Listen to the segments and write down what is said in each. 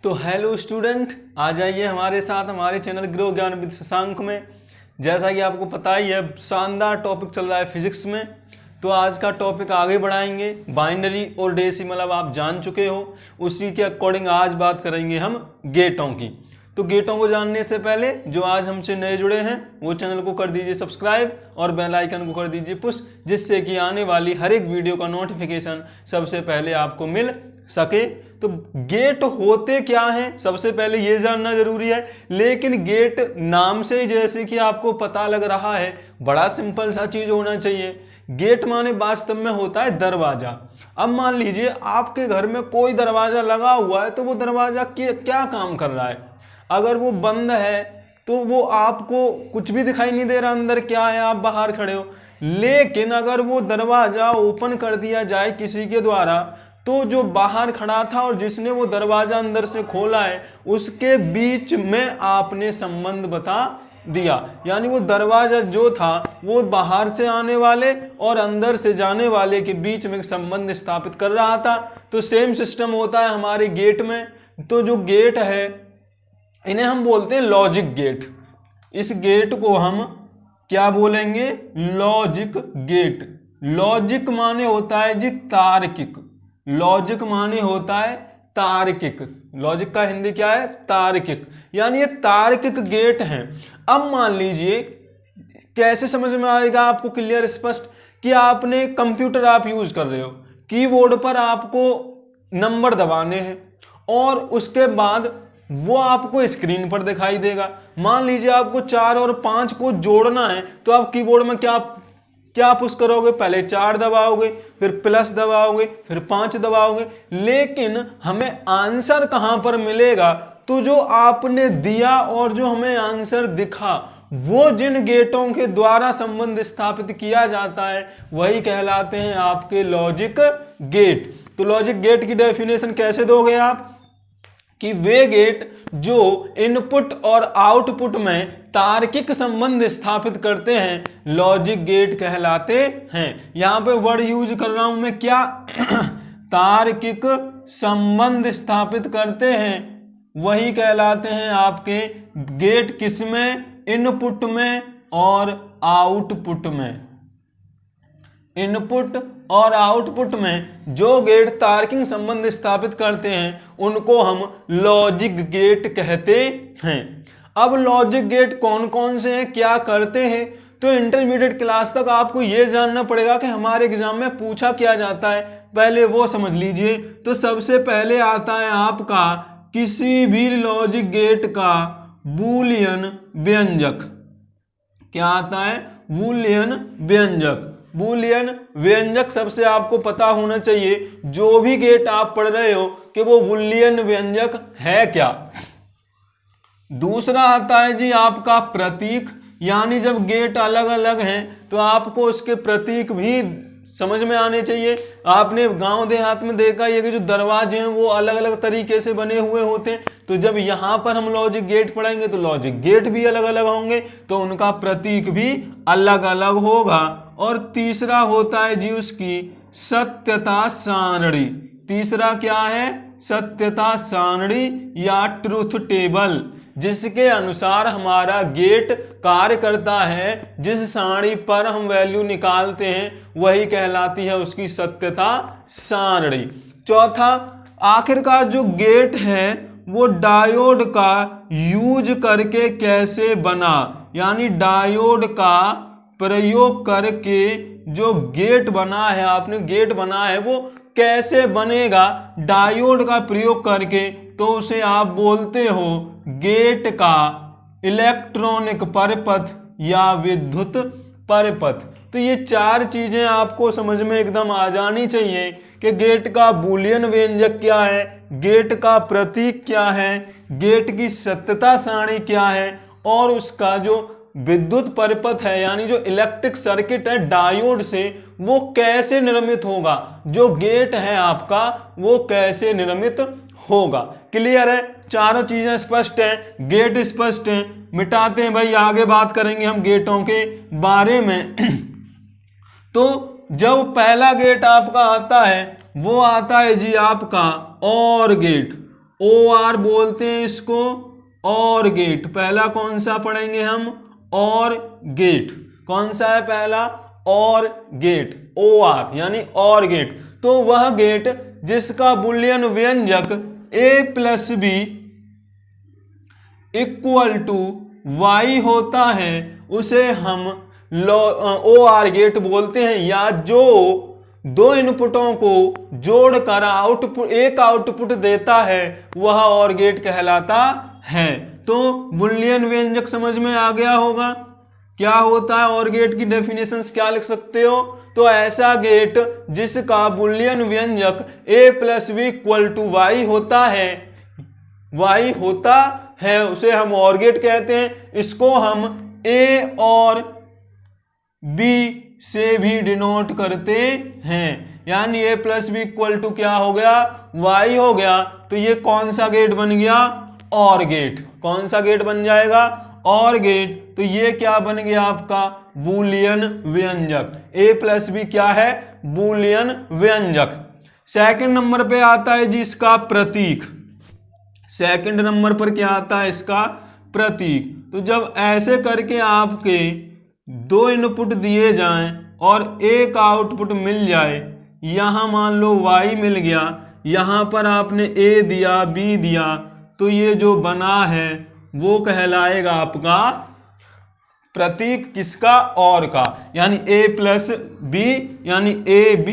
तो hello student, आ जाइए हमारे साथ हमारे चैनल ग्रो ज्ञान विद शशांक में। जैसा कि आपको पता ही है, शानदार टॉपिक चल रहा है फिजिक्स में। तो आज का टॉपिक आगे बढ़ाएंगे। बाइनरी और डेसिमल अब आप जान चुके हो, उसी के अकॉर्डिंग आज बात करेंगे हम गेटों की। तो गेटों को जानने से पहले जो आज हमसे नए जुड़े हैं वो चैनल को कर दीजिए सब्सक्राइब और बेल आइकन को कर दीजिए पुश, जिससे कि आने वाली हर एक वीडियो का नोटिफिकेशन सबसे पहले आपको मिल सके। तो गेट होते क्या हैं सबसे पहले ये जानना जरूरी है। लेकिन गेट नाम से ही जैसे कि आपको पता लग रहा है, बड़ा सिंपल सा चीज होना चाहिए। गेट माने वास्तव में होता है दरवाजा। अब मान लीजिए आपके घर में कोई दरवाजा लगा हुआ है, तो वो दरवाजा क्या काम कर रहा है। अगर वो बंद है तो वो आपको कुछ भी दिखाई नहीं दे रहा अंदर क्या है, आप बाहर खड़े हो। लेकिन अगर वो दरवाजा ओपन कर दिया जाए किसी के द्वारा, तो जो बाहर खड़ा था और जिसने वो दरवाजा अंदर से खोला है, उसके बीच में आपने संबंध बता दिया। यानी वो दरवाजा जो था वो बाहर से आने वाले और अंदर से जाने वाले के बीच में संबंध स्थापित कर रहा था। तो सेम सिस्टम होता है हमारे गेट में। तो जो गेट है इन्हें हम बोलते हैं लॉजिक गेट। इस गेट को हम क्या बोलेंगे? Logic gate. लॉजिक माने होता है जी तार्किक। लॉजिक माने होता है तार्किक। लॉजिक का हिंदी क्या है? तार्किक। यानी ये तार्किक गेट हैं। अब मान लीजिए कैसे समझ में आएगा आपको क्लियर स्पष्ट, कि आपने कंप्यूटर आप यूज कर रहे हो, कीबोर्ड पर आपको नंबर दबाने हैं और उसके बाद वो आपको स्क्रीन पर दिखाई देगा। मान लीजिए आपको 4 और 5 को जोड़ना है, तो आप कीबोर्ड में क्या पुश करोगे? पहले 4 दबाओगे, फिर प्लस दबाओगे, फिर 5 दबाओगे। लेकिन हमें आंसर कहां पर मिलेगा? तो जो आपने दिया और जो हमें आंसर दिखा, वो जिन गेटों के द्वारा संबंध स्थापित किया जाता है वही कहलाते हैं आपके लॉजिक गेट। तो लॉजिक गेट की डेफिनेशन कैसे दोगे आप? कि वे गेट जो इनपुट और आउटपुट में तार्किक संबंध स्थापित करते हैं, लॉजिक गेट कहलाते हैं। यहां पे वर्ड यूज कर रहा हूं मैं क्या? तार्किक संबंध स्थापित करते हैं, वही कहलाते हैं आपके गेट। किसमें? इनपुट में और आउटपुट में। इनपुट और आउटपुट में जो गेट तार्किक संबंध स्थापित करते हैं उनको हम लॉजिक गेट कहते हैं। अब लॉजिक गेट कौन कौन से हैं, क्या करते हैं? तो इंटरमीडिएट क्लास तक आपको यह जानना पड़ेगा कि हमारे एग्जाम में पूछा क्या जाता है, पहले वो समझ लीजिए। तो सबसे पहले आता है आपका किसी भी लॉजिक गेट का बूलियन व्यंजक। क्या आता है? बूलियन व्यंजक। बूलियन व्यंजक सबसे आपको पता होना चाहिए, जो भी गेट आप पढ़ रहे हो, कि वो बूलियन व्यंजक है क्या। दूसरा आता है जी आपका प्रतीक। यानी जब गेट अलग अलग हैं तो आपको उसके प्रतीक भी समझ में आने चाहिए। आपने गांव देहात में देखा ये कि जो दरवाजे हैं वो अलग अलग तरीके से बने हुए होते हैं। तो जब यहां पर हम लॉजिक गेट पढ़ेंगे तो लॉजिक गेट भी अलग अलग होंगे, तो उनका प्रतीक भी अलग अलग होगा। और तीसरा होता है जी उसकी सत्यता सारणी। तीसरा क्या है? सत्यता सारणी या ट्रूथ टेबल, जिसके अनुसार हमारा गेट कार्य करता है। जिस सारणी पर हम वैल्यू निकालते हैं वही कहलाती है उसकी सत्यता सारणी। चौथा, आखिरकार जो गेट है वो डायोड का यूज करके कैसे बना। यानी डायोड का प्रयोग करके जो गेट बना है, आपने गेट बना है, वो कैसे बनेगा डायोड का प्रयोग करके। तो उसे आप बोलते हो गेट का इलेक्ट्रॉनिक परिपथ या विद्युत परिपथ। तो ये 4 चीजें आपको समझ में एकदम आ जानी चाहिए कि गेट का बूलियन व्यंजक क्या है, गेट का प्रतीक क्या है, गेट की सत्यता सारणी क्या है, और उसका जो विद्युत परिपथ है यानी जो इलेक्ट्रिक सर्किट है डायोड से, वो कैसे निर्मित होगा। जो गेट है आपका वो कैसे निर्मित होगा। क्लियर है? चारों चीजें स्पष्ट हैं, गेट स्पष्ट हैं। मिटाते हैं भाई, आगे बात करेंगे हम गेटों के बारे में। तो जब पहला गेट आपका आता है वो आता है जी आपका और गेट। ओ आर बोलते हैं इसको और गेट। पहला कौन सा पढ़ेंगे हम? और गेट। कौन सा है पहला? और गेट, ओ आर यानी और गेट। तो वह गेट जिसका बुलियन व्यंजक a plus B equal to Y होता है उसे हम ओ आर गेट बोलते हैं, या जो दो इनपुटों को जोड़कर आउटपुट एक आउटपुट देता है वह और गेट कहलाता है। तो बुलियन व्यंजक समझ में आ गया होगा क्या होता है, और गेट की डेफिनेशंस क्या लिख सकते हो? तो ऐसा गेट जिसका बुलियन व्यंजक a plus B equal to Y होता है उसे हम और गेट कहते हैं। इसको हम a और b से भी डिनोट करते हैं, यानी a plus B equal to क्या हो गया? y हो गया। तो ये कौन सा गेट बन गया? और गेट। कौन सा गेट बन जाएगा? और गेट। तो ये क्या बन गया आपका? बूलियन व्यंजक। a प्लस बी क्या है? बूलियन व्यंजक। सेकंड नंबर पे आता है जी इसका प्रतीक। सेकंड नंबर पर क्या आता है? इसका प्रतीक। तो जब ऐसे करके आपके दो इनपुट दिए जाएं और एक आउटपुट मिल जाए, यहां मान लो y मिल गया, यहां पर आपने a दिया b दिया, तो ये जो बना है वो कहलाएगा आपका प्रतीक। किसका? और का, यानी a प्लस बी यानी a b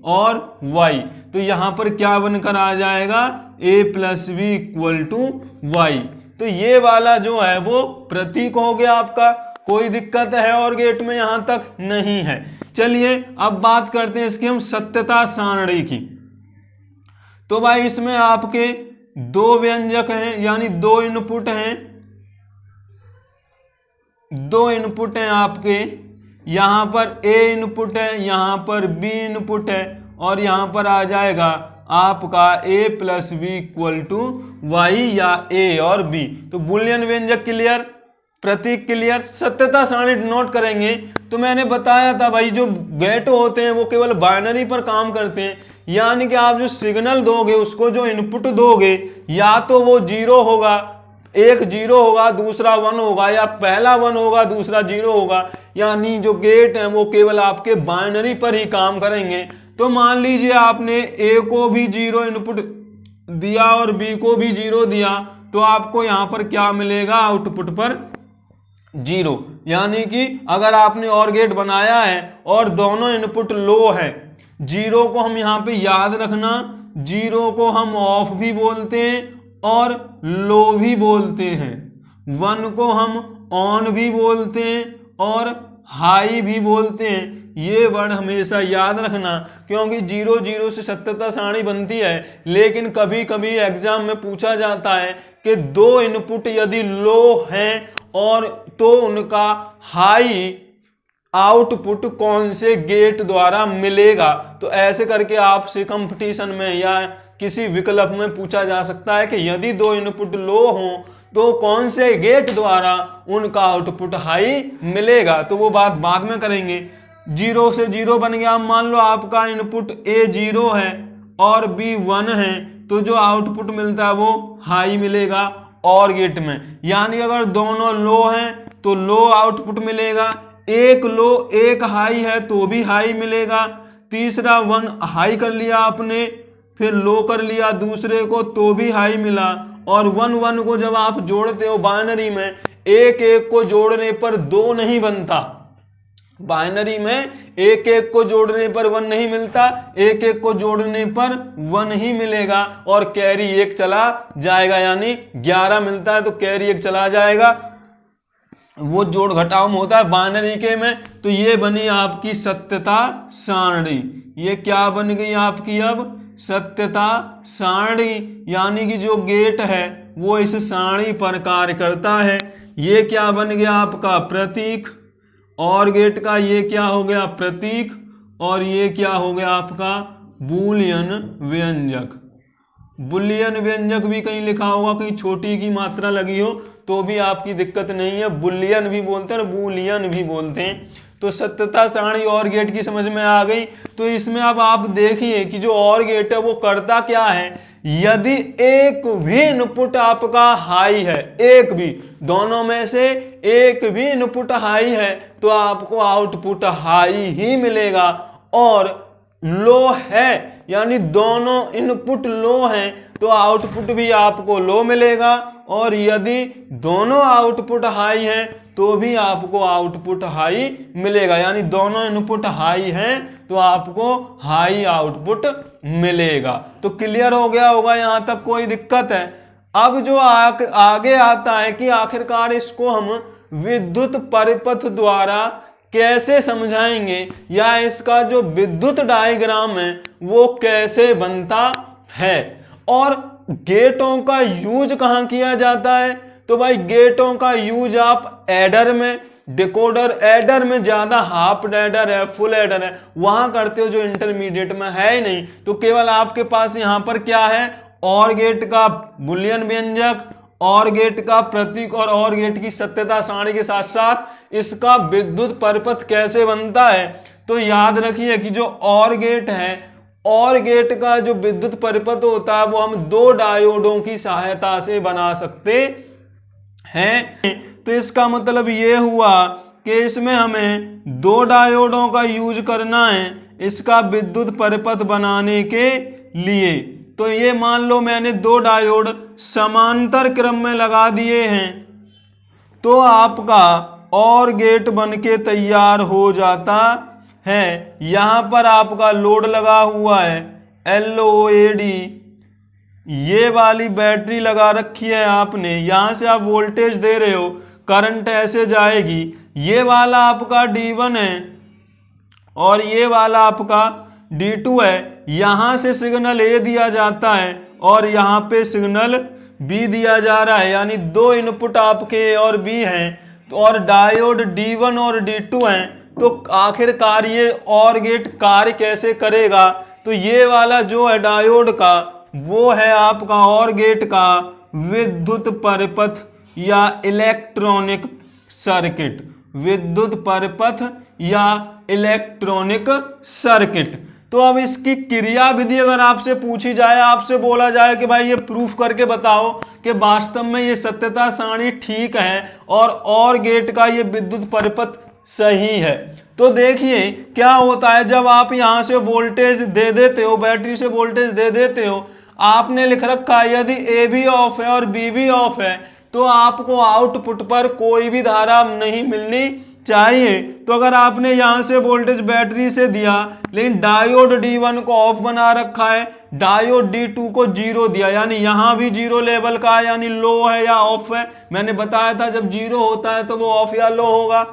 और y। तो यहां पर क्या बनकर आ जाएगा? a plus B equal to Y. तो ये वाला जो है वो प्रतीक हो गया आपका। कोई दिक्कत है और गेट में? यहां तक नहीं है। चलिए अब बात करते हैं इसकी हम सत्यता सारणी की। तो भाई इसमें आपके दो व्यंजक हैं, यानी दो इनपुट हैं आपके। यहां पर a इनपुट है, यहां पर b इनपुट है, और यहां पर आ जाएगा आपका a plus B equal to Y, या a और b। तो बुलियन व्यंजक क्लियर, प्रतीक क्लियर। सत्यता सारणी नोट करेंगे तो मैंने बताया था भाई जो गेट होते हैं वो केवल बाइनरी पर काम करते हैं, यानी कि आप जो सिग्नल दोगे उसको जो इनपुट दोगे या तो वो जीरो होगा, एक जीरो होगा दूसरा वन होगा, या पहला वन होगा दूसरा जीरो होगा, यानी जो गेट हैं वो केवल आपके बाइनरी पर ही काम करेंगे। तो मान लीजिए आपने a को भी जीरो इनपुट दिया और b को भी जीरो दिया, तो आपको यहां पर क्या मिलेगा? आउटपुट पर जीरो। यानी कि अगर आपने और गेट बनाया है और दोनों इनपुट लो है, जीरो को हम यहाँ पे याद रखना, जीरो को हम ऑफ भी बोलते हैं और लो भी बोलते हैं, वन को हम ऑन भी बोलते हैं और हाई भी बोलते हैं। ये वर्ड हमेशा याद रखना, क्योंकि जीरो जीरो से सत्यता सारणी बनती है, लेकिन कभी कभी एग्जाम में पूछा जाता है कि दो इनपुट यदि लो हैं और तो उनका हाई आउटपुट कौन से गेट द्वारा मिलेगा। तो ऐसे करके आपसे कंपटीशन में या किसी विकल्प में पूछा जा सकता है कि यदि दो इनपुट लो हों तो कौन से गेट द्वारा उनका आउटपुट हाई मिलेगा। तो वो बात बाद में करेंगे। जीरो से जीरो बन गया। मान लो आपका इनपुट a जीरो है और b वन है, तो जो आउटपुट मिलता है वो हाई मिलेगा और गेट में। यानी अगर दोनों लो हैं तो लो आउटपुट मिलेगा, एक लो एक हाई है तो भी हाई मिलेगा, तीसरा वन हाई कर लिया आपने फिर लो कर लिया दूसरे को तो भी हाई मिला, और वन वन को जब आप जोड़ते हो बाइनरी में, एक एक को जोड़ने पर दो नहीं बनता, बाइनरी में एक एक को जोड़ने पर वन नहीं मिलता, एक एक को जोड़ने पर वन ही मिलेगा और कैरी एक चला जाएगा, यानी 11 मिलता है तो कैरी एक चला जाएगा, वो जोड़ घटाव में होता है बाइनरी के में। तो ये बनी आपकी सत्यता सारणी। ये क्या बन गई आपकी अब? सत्यता सारणी, यानी कि जो गेट है वो इस सारणी पर कार्य करता है। ये क्या बन गया आपका? प्रतीक। और गेट का ये क्या हो गया? प्रतीक। और ये क्या हो गया आपका? बूलियन व्यंजक। बुलियन व्यंजक भी कहीं लिखा होगा, कहीं छोटी की मात्रा लगी हो तो भी आपकी दिक्कत नहीं है, बुलियन भी बोलते हैं और बूलियन भी बोलते हैं। तो सत्यता सारणी और गेट की समझ में आ गई। तो इसमें अब आप देखिए कि जो और गेट है वो करता क्या है, यदि एक भी इनपुट आपका हाई है, एक भी, दोनों में से एक भी इनपुट हाई है तो आपको आउटपुट हाई ही मिलेगा, और लो है यानी दोनों इनपुट लो हैं तो आउटपुट भी आपको लो मिलेगा, और यदि दोनों आउटपुट हाई हैं तो भी आपको आउटपुट हाई मिलेगा, यानी दोनों इनपुट हाई हैं तो आपको हाई आउटपुट मिलेगा। तो क्लियर हो गया होगा, यहां तक कोई दिक्कत है? अब जो आगे आता है कि आखिरकार इसको हम विद्युत परिपथ द्वारा कैसे समझाएंगे, या इसका जो विद्युत डायग्राम है वो कैसे बनता है, और गेटों का यूज कहां किया जाता है। तो भाई गेटों का यूज आप एडर में, डिकोडर एडर में ज्यादा, हाफ एडर है, फुल एडर है, वहां करते हो, जो इंटरमीडिएट में है ही नहीं। तो केवल आपके पास यहां पर क्या है, और गेट का बुलियन व्यंजक, और गेट का प्रतीक और गेट की सत्यता सारणी के साथ साथ इसका विद्युत परिपथ कैसे बनता है। तो याद रखिए कि जो और गेट है, और गेट का जो विद्युत परिपथ होता है वो हम दो डायोडों की सहायता से बना सकते हैं। तो इसका मतलब ये हुआ कि इसमें हमें दो डायोडों का यूज करना है इसका विद्युत परिपथ बनाने के लिए। तो ये मान लो मैंने दो डायोड समांतर क्रम में लगा दिए हैं, तो आपका और गेट बनके तैयार हो जाता है। यहां पर आपका लोड लगा हुआ है LOAD, ये वाली बैटरी लगा रखी है आपने, यहां से आप वोल्टेज दे रहे हो, करंट ऐसे जाएगी, ये वाला आपका D1 है और ये वाला आपका D2 है। यहां से सिग्नल A दिया जाता है और यहां पे सिग्नल B दिया जा रहा है, यानी दो इनपुट आपके A और B हैं, तो और डायोड D1 और D2 हैं। तो आखिरकार ये और गेट कार्य कैसे करेगा, तो ये वाला जो है डायोड का वो है आपका और गेट का विद्युत परिपथ या इलेक्ट्रॉनिक सर्किट, विद्युत परिपथ या इलेक्ट्रॉनिक सर्किट। तो अब इसकी क्रिया विधि अगर आपसे पूछी जाए, आपसे बोला जाए कि भाई ये प्रूफ करके बताओ कि वास्तव में ये सत्यता सारणी ठीक है और गेट का ये विद्युत परिपथ सही है, तो देखिए क्या होता है। जब आप यहां से वोल्टेज दे देते हो, बैटरी से वोल्टेज दे देते हो, आपने लिख रखा है यदि A भी ऑफ है और B भी ऑफ है तो आपको आउटपुट पर कोई भी धारा नहीं मिलनी चाहिए। तो अगर आपने यहां से वोल्टेज बैटरी से दिया लेकिन डायोड D1 को ऑफ बना रखा है, डायोड D2 को 0 दिया, यानी यहां भी 0 लेवल का है, यानी लो है या ऑफ है। मैंने बताया था जब 0 होता है तो वो ऑफ या लो होगा।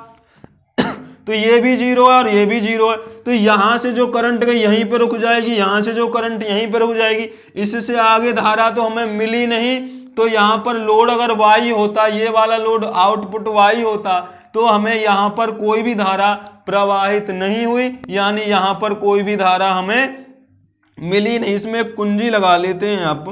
तो ये भी 0 है और ये भी 0 है, तो यहां से जो करंट गई यहीं पर रुक जाएगी, यहां से जो करंट यहीं पर रुक जाएगी, इससे आगे धारा तो हमें मिली नहीं। तो यहां पर लोड अगर Y होता, ये वाला लोड आउटपुट Y होता, तो हमें यहां पर कोई भी धारा प्रवाहित नहीं हुई, यानी यहां पर कोई भी धारा हमें मिली नहीं। इसमें एक कुंजी लगा लेते हैं आप,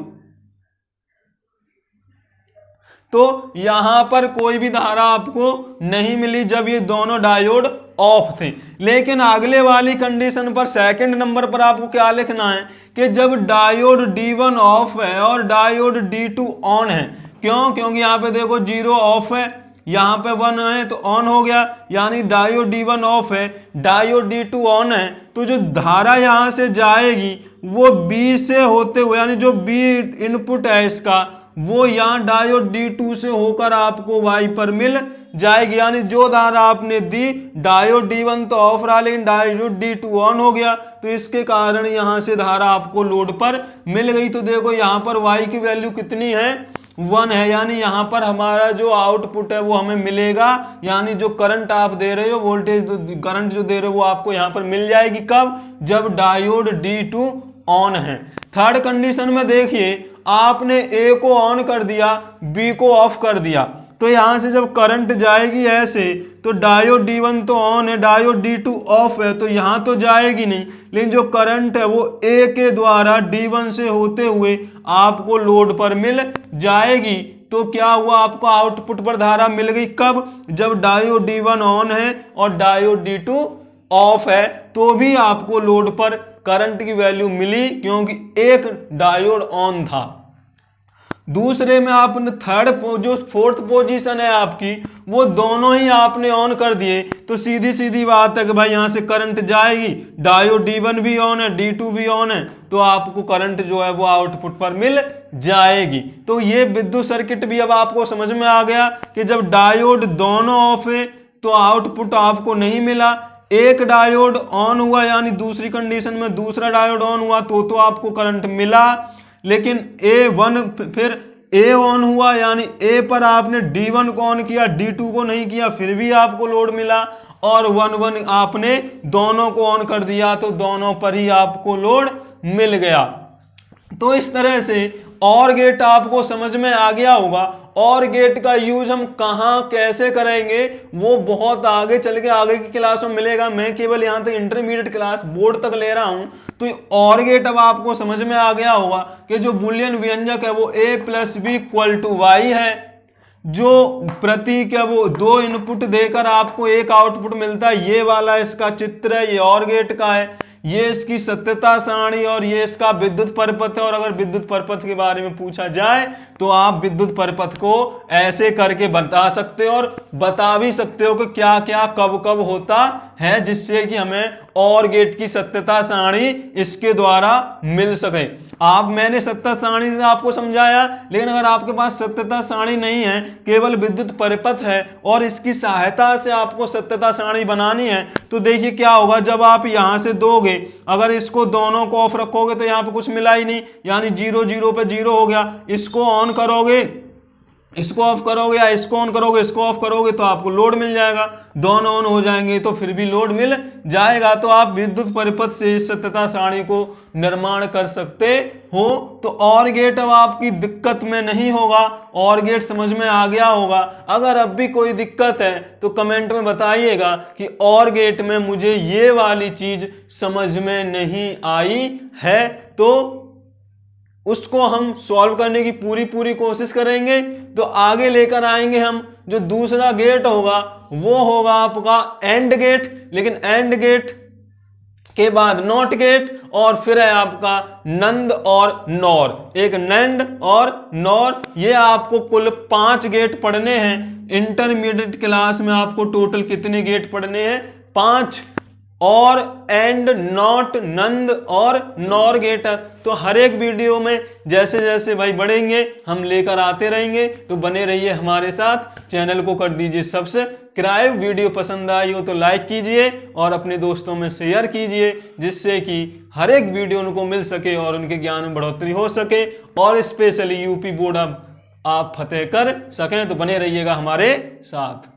तो यहां पर कोई भी धारा आपको नहीं मिली जब ये दोनों डायोड ऑफ थे। लेकिन अगले वाली कंडीशन पर, सेकंड नंबर पर आपको क्या लिखना है कि जब डायोड D1 ऑफ है और डायोड D2 ऑन है। क्यों? क्योंकि यहाँ पे देखो 0 ऑफ है, यहाँ पे 1 है तो ऑन हो गया, यानी डायोड D1 ऑफ है, डायोड D2 ऑन है। तो जो धारा यहाँ से जाएगी वो B से होते हुए, यानी जो B इनपुट है इसका, वो यहाँ डायोड D2 से होकर आपको Y पर मिल जाएगी। यानी जो धारा आपने दी, डायोड D1 तो ऑफ रहा लेकिन डायोड D2 ऑन हो गया, तो इसके कारण यहाँ से धारा आपको लोड पर मिल गई। तो देखो यहाँ पर Y की वैल्यू कितनी है, 1 है, यानी यहाँ पर हमारा जो आउटपुट है वो हमें मिलेगा, यानी जो करंट आप दे रहे हो, वोल्टेज करंट जो दे रहे हो वो आपको यहाँ पर मिल जाएगी। कब? जब डायोड D2 ऑन है। थर्ड कंडीशन में देखिए, आपने A को ऑन कर दिया, B को ऑफ कर दिया, तो यहां से जब करंट जाएगी ऐसे, तो डायोड D1 तो ऑन है, डायोड D2 ऑफ है, तो यहां तो जाएगी नहीं, लेकिन जो करंट है वो A के द्वारा D1 से होते हुए आपको लोड पर मिल जाएगी। तो क्या हुआ, आपको आउटपुट पर धारा मिल गई। कब, जब डायोड D1 ऑन है और डायोड D2 ऑफ है, तो भी आपको लोड पर करंट की वैल्यू मिली क्योंकि एक डायोड ऑन था। दूसरे में आपने जो फोर्थ पोजीशन है आपकी, वो दोनों ही आपने ऑन कर दिए, तो सीधी सीधी बात है कि भाई यहां से करंट जाएगी। डायोड D1 भी ऑन है, D2 भी ऑन है, तो आपको करंट जो है वो आउटपुट पर मिल जाएगी। तो ये विद्युत सर्किट भी अब आपको समझ में आ गया कि जब डायोड दोनों ऑफ है तो आउटपुट आपको नहीं मिला। एक डायोड ऑन हुआ यानी दूसरी कंडीशन में दूसरा डायोड ऑन हुआ तो आपको करंट मिला। लेकिन A1 फिर A ऑन हुआ यानी A पर आपने D1 को ऑन किया, D2 को नहीं किया, फिर भी आपको लोड मिला। और 1 आपने दोनों को ऑन कर दिया तो दोनों पर ही आपको लोड मिल गया। तो इस तरह से और गेट आपको समझ में आ गया होगा। और गेट का यूज हम कहां कैसे करेंगे वो बहुत आगे चल के आगे की क्लास में मिलेगा। मैं केवल यहां तक इंटरमीडिएट क्लास बोर्ड तक ले रहा हूं। तो और गेट अब आपको समझ में आ गया होगा कि जो बुलियन व्यंजक है वो A + B = Y है। जो प्रतीक है वो 2 इनपुट देकर आपको एक आउटपुट मिलता है। ये वाला इसका चित्र है, ये और गेट का है। ये इसकी सत्यता सारणी और ये इसका विद्युत परिपथ है। और अगर विद्युत परिपथ के बारे में पूछा जाए तो आप विद्युत परिपथ को ऐसे करके बता सकते हो और बता भी सकते हो कि क्या क्या कब कब होता है, जिससे कि हमें और गेट की सत्यता सारणी इसके द्वारा मिल सके। मैंने सत्यता सारणी से आपको समझाया, लेकिन अगर आपके पास सत्यता सारणी नहीं है, केवल विद्युत परिपथ है और इसकी सहायता से आपको सत्यता सारणी बनानी है, तो देखिए क्या होगा। जब आप यहां से दोगे, अगर इसको दोनों को ऑफ रखोगे तो यहां पे कुछ मिला ही नहीं, यानी 0 0 पे 0 हो गया। इसको ऑन करोगे, इसको ऑफ करोगे, या इसको ऑन करोगे, इसको ऑफ करोगे, तो आपको लोड मिल जाएगा। दोनों ऑन हो जाएंगे तो फिर भी लोड मिल जाएगा। तो आप विद्युत परिपथ से इस सत्यता सारणी को निर्माण कर सकते हो। तो और गेट अब आपकी दिक्कत में नहीं होगा, और गेट समझ में आ गया होगा। अगर अब भी कोई दिक्कत है तो कमेंट में बताइएगा कि और गेट में मुझे ये वाली चीज समझ में नहीं आई है, तो उसको हम सॉल्व करने की पूरी कोशिश करेंगे। तो आगे लेकर आएंगे हम जो दूसरा गेट होगा वो होगा आपका एंड गेट। लेकिन एंड गेट के बाद नॉट गेट और फिर है आपका नंद और नॉर। एक नैंड और नॉर, ये आपको कुल 5 गेट पढ़ने हैं। इंटरमीडिएट क्लास में आपको टोटल कितने गेट पढ़ने हैं? 5। और एंड, नॉट, नंद और नॉर गेट। तो हर एक वीडियो में जैसे जैसे भाई बढ़ेंगे हम लेकर आते रहेंगे। तो बने रहिए हमारे साथ, चैनल को कर दीजिए सब्सक्राइब। वीडियो पसंद आई हो तो लाइक कीजिए और अपने दोस्तों में शेयर कीजिए, जिससे कि हर एक वीडियो उनको मिल सके और उनके ज्ञान में बढ़ोतरी हो सके और स्पेशली यूपी बोर्ड आप फतेह कर सकें। तो बने रहिएगा हमारे साथ।